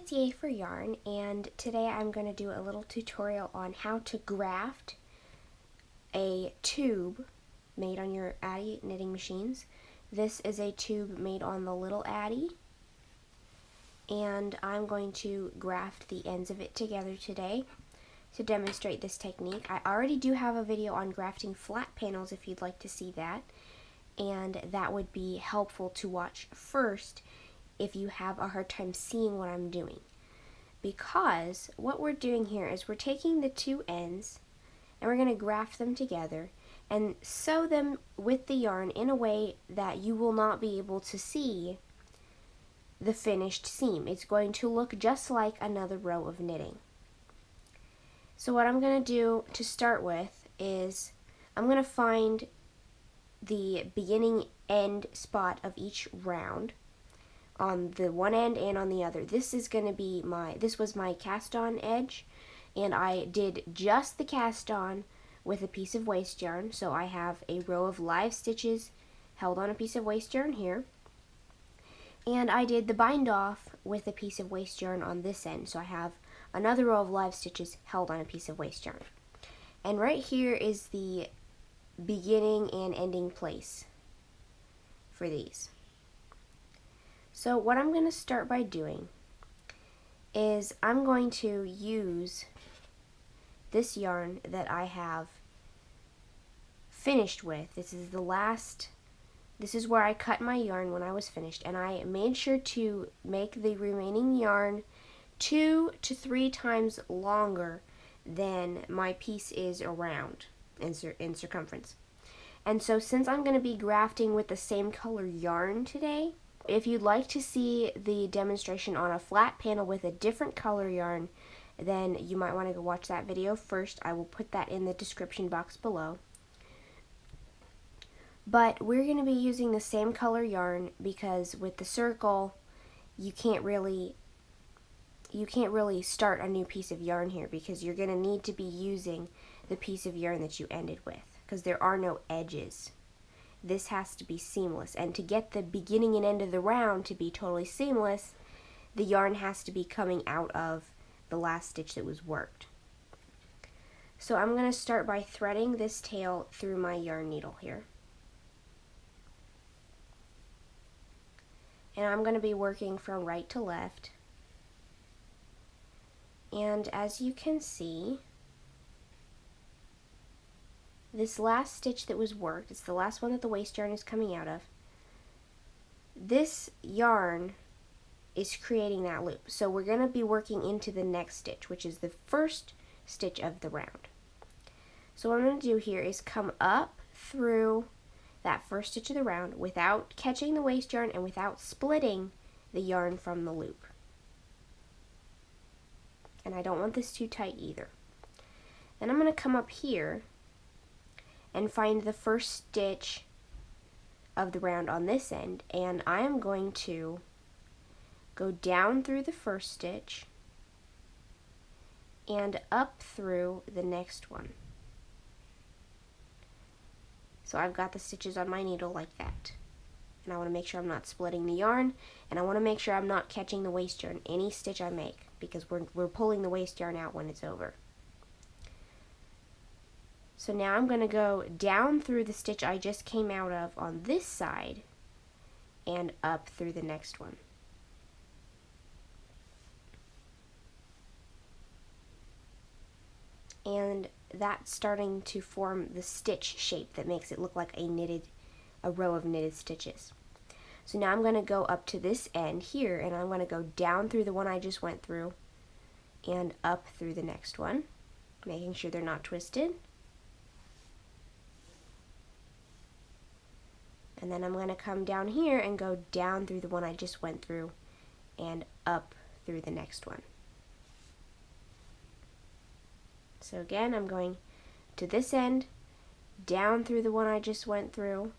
it's Yay for Yarn, and today I'm going to do a little tutorial on how to graft a tube made on your Addi knitting machines. This is a tube made on the little Addi, and I'm going to graft the ends of it together today to demonstrate this technique. I already do have a video on grafting flat panels if you'd like to see that, and that would be helpful to watch first if you have a hard time seeing what I'm doing. Because what we're doing here is we're taking the two ends and we're going to graft them together and sew them with the yarn in a way that you will not be able to see the finished seam. It's going to look just like another row of knitting. So what I'm going to do to start with is I'm going to find the beginning end spot of each round on the one end and on the other. This is going to be this was my cast on edge, and I did just the cast on with a piece of waste yarn. So I have a row of live stitches held on a piece of waste yarn here, and I did the bind off with a piece of waste yarn on this end. So I have another row of live stitches held on a piece of waste yarn. And right here is the beginning and ending place for these. So what I'm going to start by doing is I'm going to use this yarn that I have finished with. This is where I cut my yarn when I was finished, and I made sure to make the remaining yarn 2 to 3 times longer than my piece is around in circumference. And so since I'm going to be grafting with the same color yarn today, if you'd like to see the demonstration on a flat panel with a different color yarn, then you might want to go watch that video first. I will put that in the description box below. But we're going to be using the same color yarn because with the circle, you can't really start a new piece of yarn here because you're going to need to be using the piece of yarn that you ended with because there are no edges. This has to be seamless, and to get the beginning and end of the round to be totally seamless, the yarn has to be coming out of the last stitch that was worked. So I'm going to start by threading this tail through my yarn needle here. And I'm going to be working from right to left. And as you can see, this last stitch that was worked, it's the last one that the waste yarn is coming out of. This yarn is creating that loop. So we're going to be working into the next stitch, which is the first stitch of the round. So what I'm going to do here is come up through that first stitch of the round without catching the waste yarn and without splitting the yarn from the loop. And I don't want this too tight either. Then I'm going to come up here and find the first stitch of the round on this end, and I am going to go down through the first stitch and up through the next one. So I've got the stitches on my needle like that, and I want to make sure I'm not splitting the yarn, and I want to make sure I'm not catching the waste yarn any stitch I make, because we're pulling the waste yarn out when it's over. So now I'm going to go down through the stitch I just came out of on this side and up through the next one. And that's starting to form the stitch shape that makes it look like a row of knitted stitches. So now I'm going to go up to this end here, and I'm going to go down through the one I just went through and up through the next one, making sure they're not twisted. And then I'm going to come down here and go down through the one I just went through and up through the next one. So again, I'm going to this end, down through the one I just went through,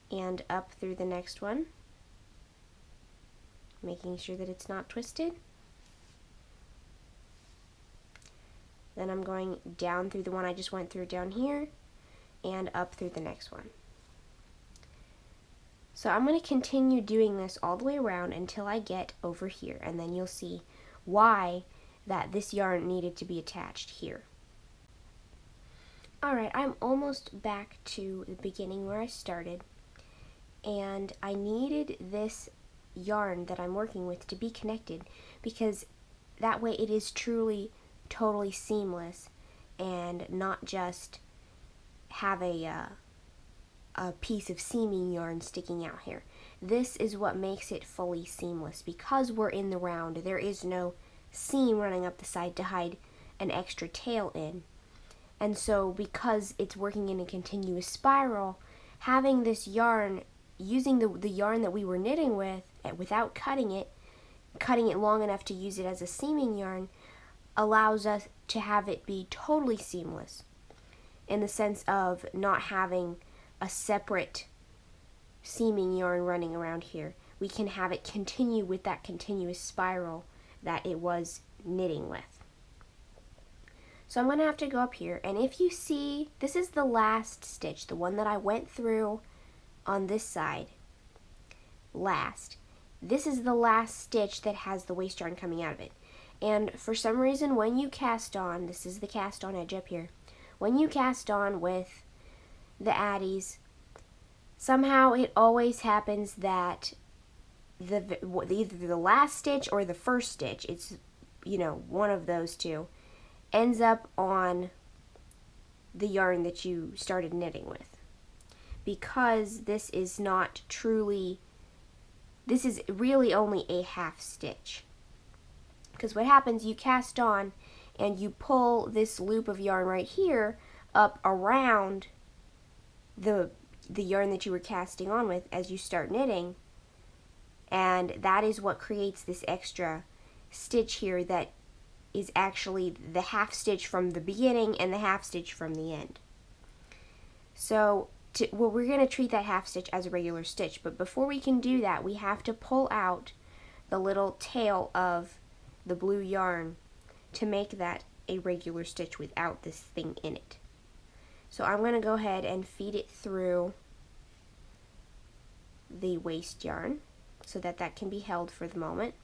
and up through the next one, making sure that it's not twisted. Then I'm going down through the one I just went through down here, and up through the next one. So I'm going to continue doing this all the way around until I get over here, and then you'll see why that this yarn needed to be attached here. Alright, I'm almost back to the beginning where I started, and I needed this yarn that I'm working with to be connected because that way it is truly totally seamless and not just have a piece of seaming yarn sticking out here. This is what makes it fully seamless. Because we're in the round, there is no seam running up the side to hide an extra tail in. And so because it's working in a continuous spiral, having this yarn, using the yarn that we were knitting with, without cutting it long enough to use it as a seaming yarn, allows us to have it be totally seamless in the sense of not having a separate seaming yarn running around here. We can have it continue with that continuous spiral that it was knitting with. So I'm going to have to go up here, and if you see, this is the last stitch, the one that I went through on this side last. This is the last stitch that has the waste yarn coming out of it. And for some reason, when you cast on, this is the cast on edge up here, when you cast on with the Addis, somehow it always happens that either the last stitch or the first stitch, it's, you know, one of those two, ends up on the yarn that you started knitting with. Because this is not truly, this is really only a half stitch. Because what happens, you cast on and you pull this loop of yarn right here up around the yarn that you were casting on with as you start knitting, and that is what creates this extra stitch here that is actually the half stitch from the beginning and the half stitch from the end. So we're going to treat that half stitch as a regular stitch, but before we can do that, we have to pull out the little tail of the blue yarn to make that a regular stitch without this thing in it. So I'm going to go ahead and feed it through the waste yarn so that that can be held for the moment.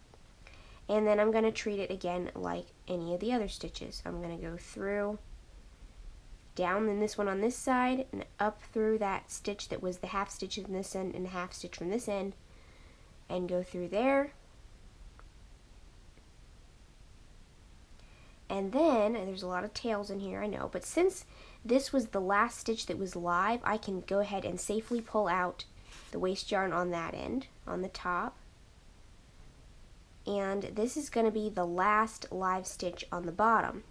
And then I'm going to treat it again like any of the other stitches. I'm going to go through, down in this one on this side, and up through that stitch that was the half stitch from this end and the half stitch from this end, and go through there. And then, and there's a lot of tails in here, I know, but since this was the last stitch that was live, I can go ahead and safely pull out the waste yarn on that end, on the top. And this is going to be the last live stitch on the bottom.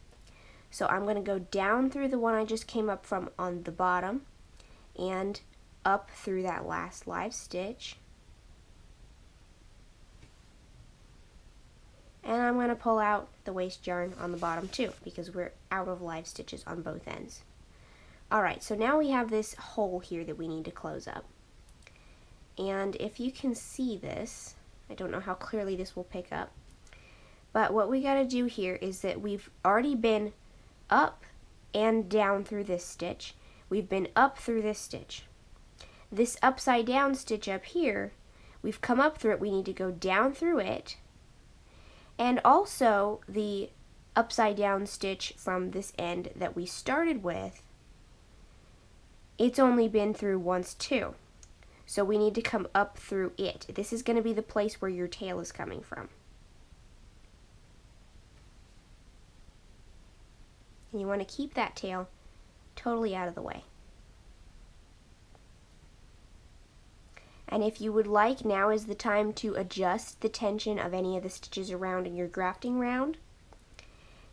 So I'm going to go down through the one I just came up from on the bottom and up through that last live stitch. And I'm going to pull out the waste yarn on the bottom too, because we're out of live stitches on both ends. Alright, so now we have this hole here that we need to close up. And if you can see this, I don't know how clearly this will pick up, but what we got to do here is that we've already been up and down through this stitch. We've been up through this stitch. This upside down stitch up here, we've come up through it, we need to go down through it, and also the upside down stitch from this end that we started with, it's only been through once too. So we need to come up through it. This is going to be the place where your tail is coming from. And you want to keep that tail totally out of the way. And if you would like, now is the time to adjust the tension of any of the stitches around in your grafting round.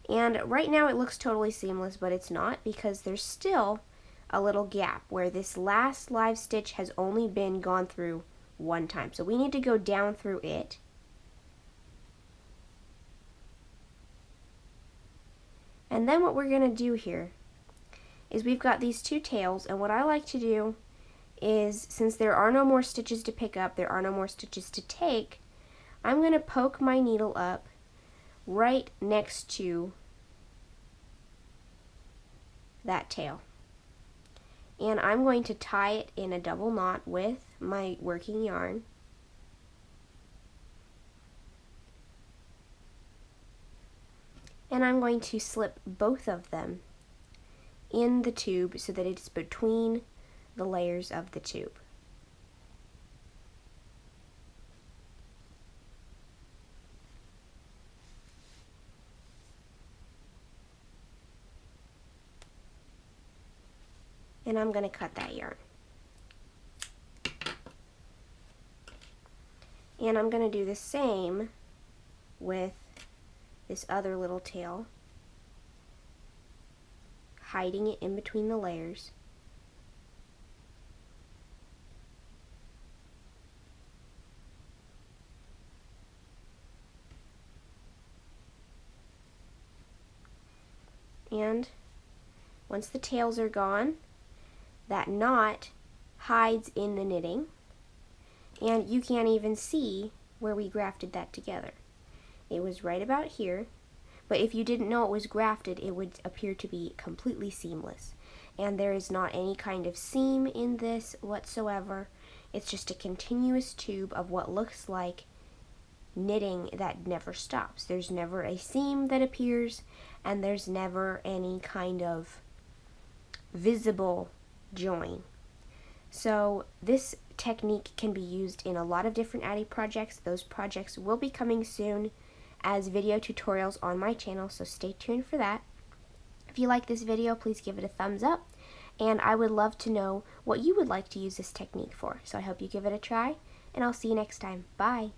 And right now it looks totally seamless, but it's not, because there's still a little gap where this last live stitch has only been gone through one time. So we need to go down through it. And then what we're going to do here is we've got these two tails, and what I like to do is, since there are no more stitches to pick up, there are no more stitches to take, I'm going to poke my needle up right next to that tail. And I'm going to tie it in a double knot with my working yarn. And I'm going to slip both of them in the tube so that it's between the layers of the tube. And I'm going to cut that yarn. And I'm going to do the same with this other little tail, hiding it in between the layers. And once the tails are gone, that knot hides in the knitting, and you can't even see where we grafted that together. It was right about here, but if you didn't know it was grafted, it would appear to be completely seamless. And there is not any kind of seam in this whatsoever. It's just a continuous tube of what looks like knitting that never stops. There's never a seam that appears, and there's never any kind of visible join. So this technique can be used in a lot of different Addi projects. Those projects will be coming soon as video tutorials on my channel, so stay tuned for that. If you like this video, please give it a thumbs up, and I would love to know what you would like to use this technique for. So I hope you give it a try, and I'll see you next time. Bye!